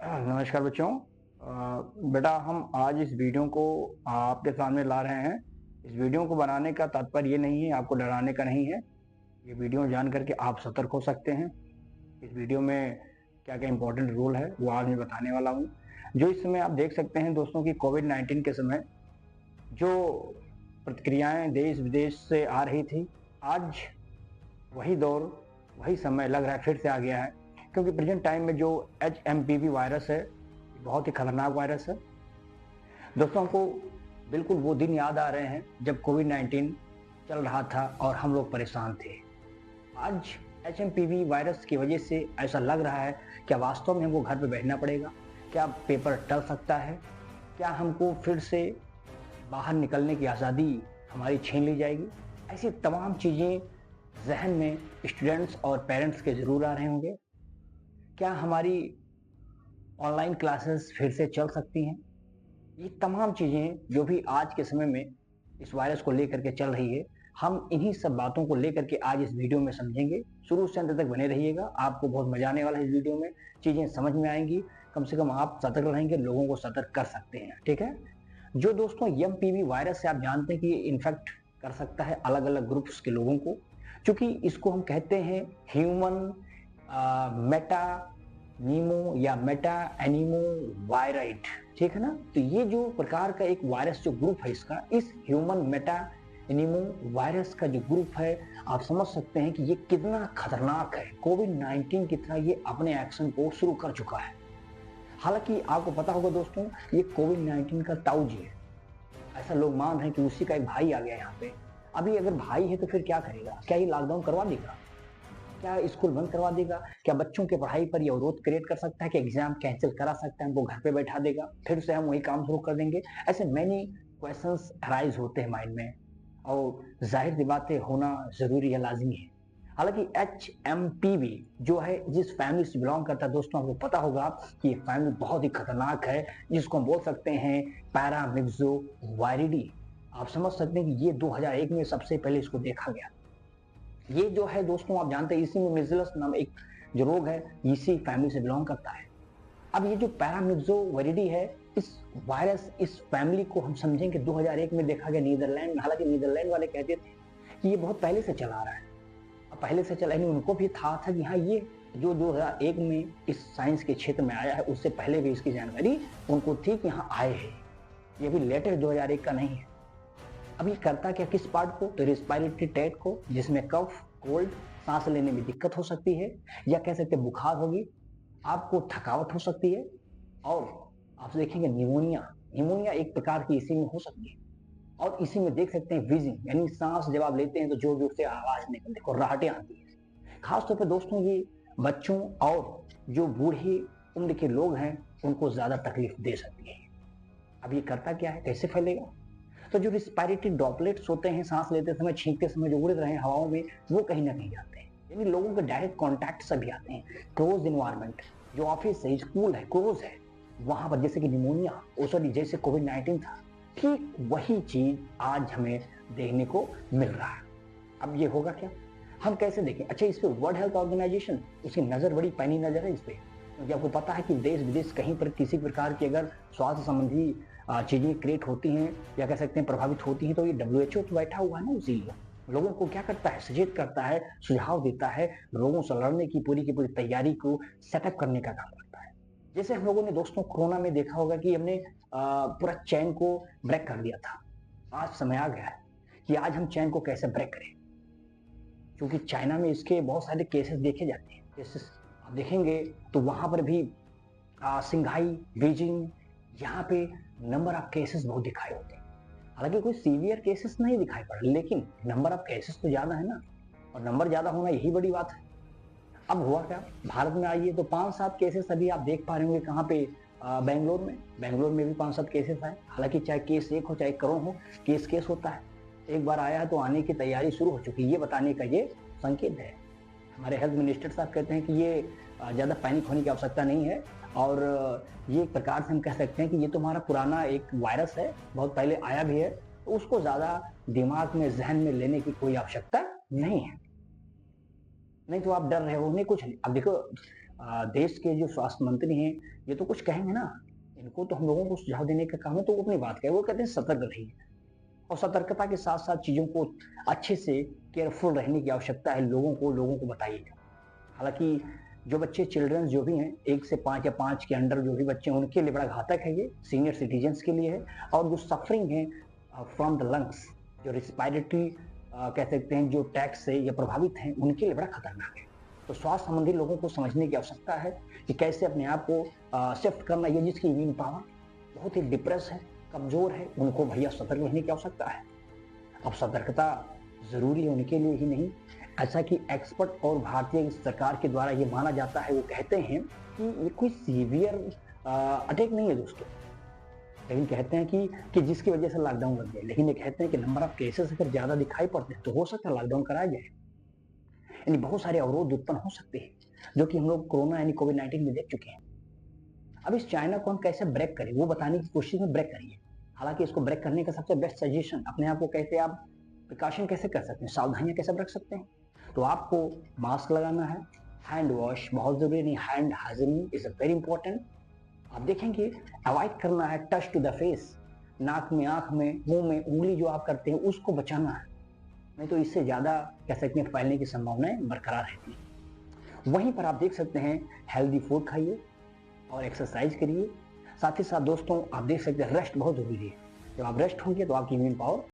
नमस्कार बच्चों। बेटा हम आज इस वीडियो को आपके सामने ला रहे हैं। इस वीडियो को बनाने का तात्पर्य ये नहीं है, आपको डराने का नहीं है। ये वीडियो जान करके आप सतर्क हो सकते हैं। इस वीडियो में क्या क्या इंपॉर्टेंट रूल है वो आज मैं बताने वाला हूँ। जो इस समय आप देख सकते हैं दोस्तों कि कोविड-19 के समय जो प्रतिक्रियाएं देश विदेश से आ रही थी, आज वही दौर वही समय लग रहा है फिर से आ गया है। क्योंकि प्रेजेंट टाइम में जो HMPV वायरस है, बहुत ही खतरनाक वायरस है। दोस्तों को बिल्कुल वो दिन याद आ रहे हैं जब कोविड-19 चल रहा था और हम लोग परेशान थे। आज HMPV वायरस की वजह से ऐसा लग रहा है, क्या वास्तव में हमको घर पे बैठना पड़ेगा? क्या पेपर टल सकता है? क्या हमको फिर से बाहर निकलने की आज़ादी हमारी छीन ली जाएगी? ऐसी तमाम चीज़ें ज़हन में स्टूडेंट्स और पेरेंट्स के ज़रूर आ रहे होंगे। क्या हमारी ऑनलाइन क्लासेस फिर से चल सकती हैं? ये तमाम चीज़ें जो भी आज के समय में इस वायरस को लेकर के चल रही है, हम इन्हीं सब बातों को लेकर के आज इस वीडियो में समझेंगे। शुरू से अंत तक बने रहिएगा, आपको बहुत मज़ा आने वाला है इस वीडियो में, चीज़ें समझ में आएँगी। कम से कम आप सतर्क रहेंगे, लोगों को सतर्क कर सकते हैं, ठीक है? जो दोस्तों एमपीवी वायरस है, आप जानते हैं कि ये इन्फेक्ट कर सकता है अलग-अलग ग्रुप्स के लोगों को, क्योंकि इसको हम कहते हैं ह्यूमन मेटा नीमो या मेटा एनीमो वायराइट, ठीक है ना? तो ये जो प्रकार का एक वायरस जो ग्रुप है इसका, इस ह्यूमन मेटा एनीमो वायरस का जो ग्रुप है, आप समझ सकते हैं कि ये कितना खतरनाक है। कोविड-19 की तरह ये अपने एक्शन को शुरू कर चुका है। हालांकि आपको पता होगा दोस्तों, ये कोविड-19 का ताऊ जी है। ऐसा लोग मान रहे हैं कि उसी का एक भाई आ गया यहाँ पे। अभी अगर भाई है तो फिर क्या करेगा? क्या ये लॉकडाउन करवा देगा? क्या स्कूल बंद करवा देगा? क्या बच्चों की पढ़ाई पर ये अवरोध क्रिएट कर सकता है कि एग्जाम कैंसिल करा सकता है, हमको घर पे बैठा देगा, फिर से हम वही काम शुरू कर देंगे? ऐसे मैनी क्वेश्चंस अराइज होते हैं माइंड में और जाहिर सी बात है होना ज़रूरी है, लाज़मी है। हालाँकि HMPV जो है जिस फैमिली से बिलॉन्ग करता है दोस्तों, आपको पता होगा कि ये फैमिली बहुत ही खतरनाक है, जिसको हम बोल सकते हैं पैरामिक्सोवायरिडी। आप समझ सकते हैं कि ये 2001 में सबसे पहले इसको देखा गया। ये जो है दोस्तों, आप जानते हैं इसी में मिज़िलस नाम एक जो रोग है, इसी फैमिली से बिलॉन्ग करता है। अब ये जो पैरामिक्सोवायरिडी है, इस वायरस इस फैमिली को हम समझेंगे 2001 में देखा गया नीदरलैंड में। हालाँकि नीदरलैंड वाले कहते थे कि ये बहुत पहले से चला आ रहा है। पहले से चला, यानी उनको भी था कि हाँ, ये जो 2001 में इस साइंस के क्षेत्र में आया है, उससे पहले भी इसकी जानकारी उनको थी कि यहाँ आए हैं। ये भी लेटेस्ट 2001 का नहीं है। अब ये करता क्या किस पार्ट को? तो रेस्पिरेटरी ट्रैक्ट को, जिसमें कफ, कोल्ड, सांस लेने में दिक्कत हो सकती है, या कह सकते हैं बुखार होगी, आपको थकावट हो सकती है, और आप देखेंगे निमोनिया। निमोनिया एक प्रकार की इसी में हो सकती है। और इसी में देख सकते हैं व्हीजिंग, यानी सांस जब आप लेते हैं तो जोर जोर से आवाज निकलती है, राहटें आती है। खास तौर पे दोस्तों ये बच्चों और जो बूढ़े उम्र के लोग हैं उनको ज्यादा तकलीफ दे सकती है। अब ये करता क्या है, कैसे फैलेगा? तो जो रिस्पायरेटरी ड्रॉपलेट्स होते हैं, सांस लेते समय, छींकते समय जो उड़ रहे हैं हवाओं में, वो कहीं ना कहीं जाते हैं, यानी लोगों के डायरेक्ट कॉन्टैक्ट से भी आते हैं। क्लोज इन्वायरमेंट, जो ऑफिस है, स्कूल है, क्लोज है, वहां पर जैसे कि निमोनिया, सॉरी जैसे कोविड-19 था, ठीक वही चीज आज हमें देखने को मिल रहा है। अब ये होगा क्या, हम कैसे देखें? अच्छा, इस पे वर्ल्ड हेल्थ ऑर्गेनाइजेशन, उसकी नजर बड़ी पैनी नजर है इस पे, क्योंकि आपको पता है कि देश विदेश कहीं पर किसी प्रकार की अगर स्वास्थ्य संबंधी चीजें क्रिएट होती हैं या कह सकते हैं प्रभावित होती हैं, तो ये WHO तो बैठा हुआ है ना, उसी लोगों को क्या करता है, सचेत करता है, सुझाव देता है, लोगों से लड़ने की पूरी तैयारी को सेटअप करने का काम करता है। जैसे हम लोगों ने दोस्तों कोरोना में देखा होगा कि हमने पूरा चैन को ब्रेक कर दिया था। आज समय आ गया है कि आज हम चैन को कैसे ब्रेक करें, क्योंकि चाइना में इसके बहुत सारे केसेस देखे जाते हैं। जैसे आप देखेंगे तो वहां पर भी सिंघाई, बीजिंग, यहाँ पे नंबर ऑफ केसेस बहुत दिखाई होते हैं। हालांकि कोई सीवियर केसेस नहीं दिखाई पड़े, लेकिन नंबर ऑफ केसेस तो ज्यादा है ना, और नंबर ज्यादा होना यही बड़ी बात है। अब हुआ क्या, भारत में आइए तो 5-7 केसेस अभी आप देख पा रहे होंगे, कहाँ पे? बेंगलोर में भी 5-7 केसेस आए। हालांकि चाहे केस 1 हो चाहे करोड़ हो, केस होता है। एक बार आया है तो आने की तैयारी शुरू हो चुकी है, ये बताने का ये संकेत है। हमारे हेल्थ मिनिस्टर साहब कहते हैं कि ये ज़्यादा पैनिक होने की आवश्यकता नहीं है, और ये एक प्रकार से हम कह सकते हैं कि ये तो हमारा पुराना एक वायरस है, बहुत पहले आया भी है, तो उसको ज़्यादा दिमाग में, ज़हन में लेने की कोई आवश्यकता नहीं है। नहीं तो आप डर रहे हो, नहीं कुछ नहीं। अब देखो देश के जो स्वास्थ्य मंत्री हैं, ये तो कुछ कहेंगे ना, इनको तो हम लोगों को सुझाव देने का काम है, तो वो अपनी बात कहें। वो कहते हैं सतर्क रहिए और सतर्कता के साथ-साथ चीज़ों को अच्छे से केयरफुल रहने की आवश्यकता है, लोगों को बताइएगा। हालाँकि जो बच्चे चिल्ड्रंस जो भी हैं 1 से 5 या 5 के अंडर जो भी बच्चे हैं, उनके लिए बड़ा घातक है ये, सीनियर सिटीज़न्स के लिए है। और जो सफरिंग है फ्रॉम द लंग्स, जो रिस्पायरेटरी कह सकते हैं जो टैक्स से या प्रभावित हैं, उनके लिए बड़ा खतरनाक है। तो स्वास्थ्य संबंधी लोगों को समझने की आवश्यकता है कि कैसे अपने आप को शिफ्ट करना, ये जिसकी इम्यून पावर बहुत ही डिप्रेस है, कमज़ोर है, उनको भैया सतर्क रहने की आवश्यकता है। अब सतर्कता ज़रूरी है उनके लिए ही नहीं, ऐसा कि एक्सपर्ट और भारतीय सरकार के द्वारा ये माना जाता है, वो कहते हैं कि ये कोई सीवियर अटैक नहीं है दोस्तों। लेकिन कहते हैं कि जिसकी वजह से लॉकडाउन लग गया। लेकिन ये कहते हैं कि नंबर ऑफ केसेस अगर ज़्यादा दिखाई पड़ते हैं, तो हो सकता है लॉकडाउन कराया जाए। यानी बहुत सारे अवरोध उत्पन्न हो सकते हैं, जो कि हम लोग कोरोना यानी कोविड-19 में देख चुके हैं। अब इस चाइना को हम कैसे ब्रेक करें, वो बताने की कोशिश में ब्रेक करिए। हालाँकि इसको ब्रेक करने का सबसे बेस्ट सजेशन, अपने आप को कैसे आप प्रिकॉशन कैसे कर सकते हैं, सावधानियाँ कैसे रख सकते हैं? तो आपको मास्क लगाना है, हैंड वॉश बहुत ज़रूरी नहीं, hand hygiene is very important. आप देखेंगे अवॉइड करना है टच टू द फेस, नाक में, आँख में, मुँह में उँगली जो आप करते हैं उसको बचाना है, नहीं तो इससे ज़्यादा कह सकते हैं फैलने की संभावनाएँ बरकरार रहती हैं। वहीं पर आप देख सकते हैं हेल्दी फूड खाइए और एक्सरसाइज करिए। साथ ही साथ दोस्तों आप देख सकते हैं रेस्ट बहुत ज़रूरी है। जब आप रेस्ट होंगे तो आपकी इम्यून पावर